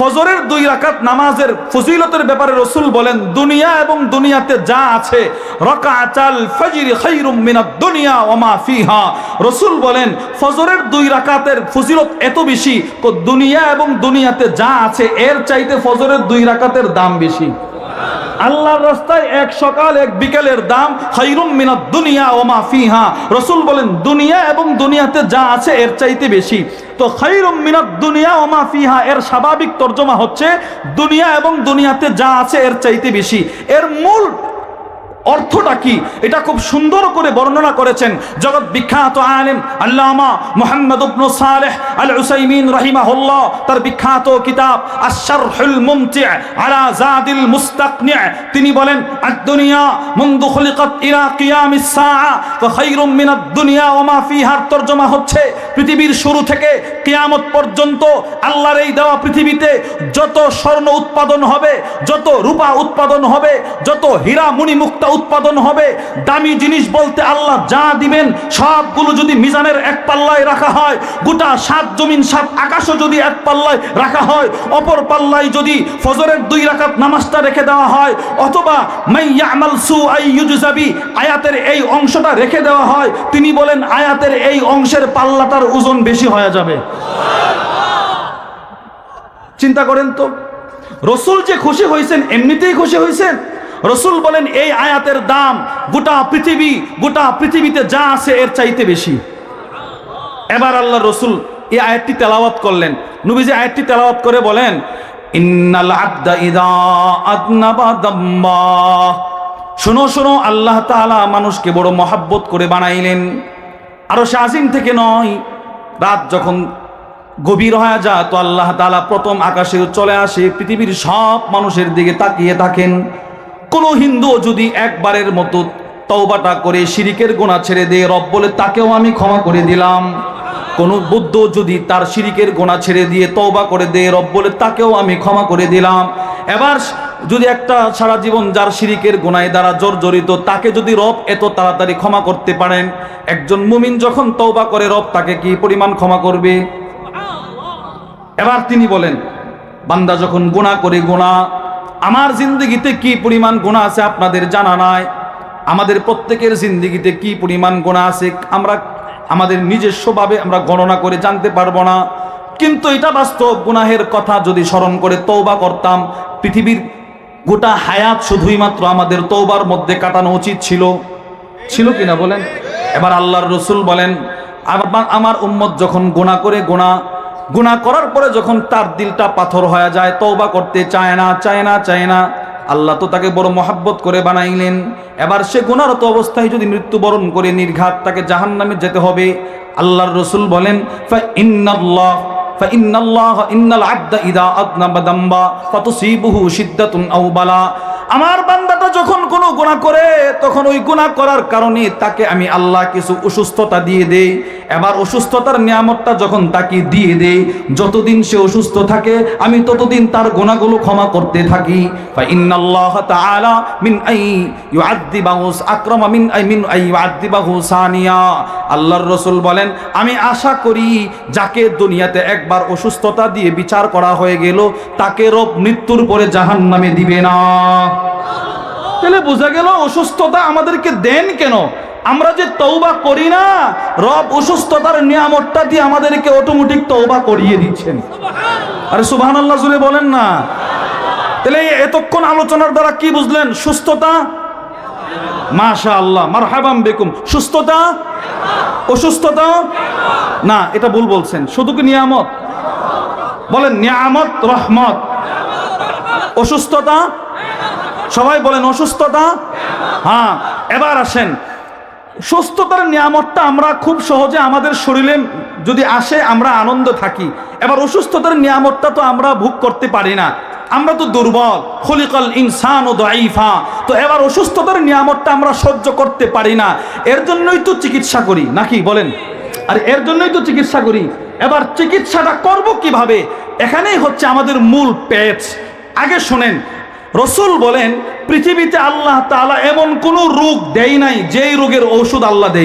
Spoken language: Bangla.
ফজরের 2 রাকাত নামাজের ফজিলতের ব্যাপারে রাসূল বলেন, দুনিয়া এবং দুনিয়াতে যা আছে, রাকাতাল ফজরি খায়রুম মিনাদ দুনিয়া ওয়া মা ফিহা। রাসূল বলেন ফজরের 2 রাকাতের ফজিলত এত বেশি, দুনিয়া এবং দুনিয়াতে যা আছে এর চাইতে ফজরের 2 রাকাতের দাম বেশি। আল্লাহর রাস্তায় এক সকাল এক বিকেলের দাম খায়রুম মিনাদ দুনিয়া ওয়া মা ফিহা। রাসূল বলেন দুনিয়া এবং দুনিয়াতে যা আছে এর চাইতে বেশি। তো খায়রুম মিনাদ দুনিয়া ওয়া মা ফিহা এর স্বাভাবিক তরজমা হচ্ছে দুনিয়া এবং দুনিয়াতে যা আছে এর চাইতে বেশি। এর মূল অর্থটা কি এটা খুব সুন্দর করে বর্ণনা করেছেন জগৎ বিখ্যাত আলেম আল্লামা মুহাম্মদ ইবনে সালেহ আল উসাইমিন রাহিমাহুল্লাহ। তার বিখ্যাত কিতাব আশ-শারহুল মুমতি' আলা যাদিল মুস্তাকনি' তিনি বলেন আদ-দুনিয়া মুনযু খুলিকাত ইলা কিয়ামিস সাআ ওয়া খায়রুম মিনাদ দুনিয়া ওয়া মা ফিহার তরজমা হচ্ছে পৃথিবীর শুরু থেকে কিয়ামত পর্যন্ত আল্লাহর এই দেওয়া পৃথিবীতে যত স্বর্ণ উৎপাদন হবে, যত রূপা উৎপাদন হবে, যত হীরা মণিমুক্তা উৎপাদন হবে, দামি জিনিস বলতে আল্লাহ যা দিবেন সবগুলো যদি মিজানের এক পাল্লায় রাখা হয়, গোটা 7 জমিন 7 আকাশও যদি এক পাল্লায় রাখা হয়, অপর পাল্লায় যদি ফজরের 2 রাকাত নামাজটা রেখে দেওয়া হয়, অথবা মান ইয়ামাল সুআই ইউজজাবি আয়াতের এই অংশটা রেখে দেওয়া হয়, তিনি বলেন আয়াতের এই অংশের পাল্লাটার ওজন বেশি হয়ে যাবে। চিন্তা করেন তো, রাসূল যে খুশি হয়েছেন এমনিতেই খুশি হয়েছেন। রাসূল বলেন এই আয়াতের দাম গোটা পৃথিবীতে যা আছে এর চাইতে বেশি। এবার আল্লাহ রাসূল এই আয়াতটি তেলাওয়াত করলেন। নবীজি আয়াতটি তেলাওয়াত করে বলেন ইন্নাল আবদা ইযা আযনাবা যাম্বা। শোনো শোনো, আল্লাহ তাআলা মানুষকে বড় মহব্বত করে বানাইলেন। আরশে আজিম থেকে নয়, রাত যখন গভীর হয়ে যায় তো আল্লাহ তাআলা প্রথম আকাশে চলে আসে, পৃথিবীর সব মানুষের দিকে তাকিয়ে থাকেন। কোন হিন্দু যদি একবারের মতো তওবাটা করে শিরিকের গুনাহ ছেড়ে দেয়, রব বলে তাকেও আমি ক্ষমা করে দিলাম। কোন বৌদ্ধ যদি তার শিরিকের গুনাহ ছেড়ে দিয়ে তওবা করে দেয়, রব বলে তাকেও আমি ক্ষমা করে দিলাম। এবার যদি একটা সারা জীবন যার শিরিকের গুনাহে দ্বারা জর্জরিত, তাকে যদি রব এত তাড়াতাড়ি ক্ষমা করতে পারেন, একজন মুমিন যখন তওবা করে রব তাকে কি পরিমাণ ক্ষমা করবে। এবার তিনি বলেন বান্দা যখন গুনাহ করে, গুনাহ আমার জিন্দগিতে কি পরিমাণ গুনাহ আছে আপনাদের জানা নাই। আমাদের প্রত্যেকের জিন্দগিতে কি পরিমাণ গুনাহ আছে আমরা আমাদের নিজস্বভাবে আমরা গণনা করে জানতে পারবো না। কিন্তু এটা বাস্তব, গুনাহের কথা যদি স্মরণ করে তওবা করতাম, পৃথিবীর গোটা হায়াত শুধুই মাত্র আমাদের তওবার মধ্যে কাটানো উচিত ছিল কিনা বলেন। এবার আল্লাহর রাসূল বলেন আমার উম্মত যখন গুনাহ করার পরে যখন তার দিলটা পাথর হয়ে যায়, তওবা করতে চায় না, আল্লাহ তো তাকে বড় মহব্বত করে বানাইলেন। এবার সে গুনাহরত অবস্থায় যদি মৃত্যুবরণ করে নির্ঘাত তাকে জাহান্নামে যেতে হবে। আল্লাহর রাসূল বলেন ইন্নাল আবদা ইযা আযনাবা যামবা ফাতুসিবুহু শিদ্দাতুন আও বালা। আমার বান্দাটা যখন কোনো গুনাহ করে তখন ওই গুনাহ করার কারণে তাকে আমি আল্লাহ কিছু অসুস্থতা দিয়ে দেই। এবার অসুস্থতার নিয়ামতটা যখন তাকে দিয়ে দেই, যতদিন সে অসুস্থ থাকে আমি ততদিন তার গুনাহগুলো ক্ষমা করতে থাকি। ফা ইন্নাল্লাহ তাআলা মিন আই ইউআযযিবাহু আকরামা মিন আই ইউআযযিবাহু সানিয়া। আল্লাহর রাসূল বলেন আমি আশা করি যাকে দুনিয়াতে একবার অসুস্থতা দিয়ে বিচার করা হয়ে গেল, তাকে রব মৃত্যুর পরে জাহান্নামে দিবে না। তাহলে বোঝা গেল অসুস্থতা আমাদেরকে দেন কেন? আমরা যে তওবা করি না, রব অসুস্থতার নিয়ামতটা দিয়ে আমাদেরকে অটোমেটিক তওবা করিয়ে দিচ্ছেন। আরে সুবহানাল্লাহ জুড়ে বলেন না। তাহলে এতক্ষণ আলোচনার দ্বারা কি বুঝলেন? সুস্থতা মাশাআল্লাহ, মারহাবাম বিকুম। সুস্থতা অসুস্থতা না, এটা ভুল বলছেন। শুধু কি নিয়ামত বলেন? নিয়ামত রহমত। অসুস্থতা সবাই বলেন অসুস্থতা। হ্যাঁ, এবার আসেন সুস্থতার নিয়ামতটা আমরা খুব সহজে আমাদের শরীরে যদি আসে আমরা আনন্দ থাকি। এবার অসুস্থতার নিয়ামতটা তো আমরা ভোগ করতে পারি না, আমরা তো দুর্বল। খুলিকাল ইনসানু দাঈফা। তো এবার অসুস্থতার নিয়ামতটা আমরা সহ্য করতে পারি না, এর জন্যই তো চিকিৎসা করি নাকি বলেন? আর এর জন্যই তো চিকিৎসা করি। এবার চিকিৎসাটা করব কিভাবে? এখানেই হচ্ছে আমাদের মূল পেচ। আগে শোনেন, রাসূল বলেন পৃথিবীতে আল্লাহ তাআলা এমন কোন রোগ দেয় নাই যেই রোগের ঔষধ আল্লাহ দেয়।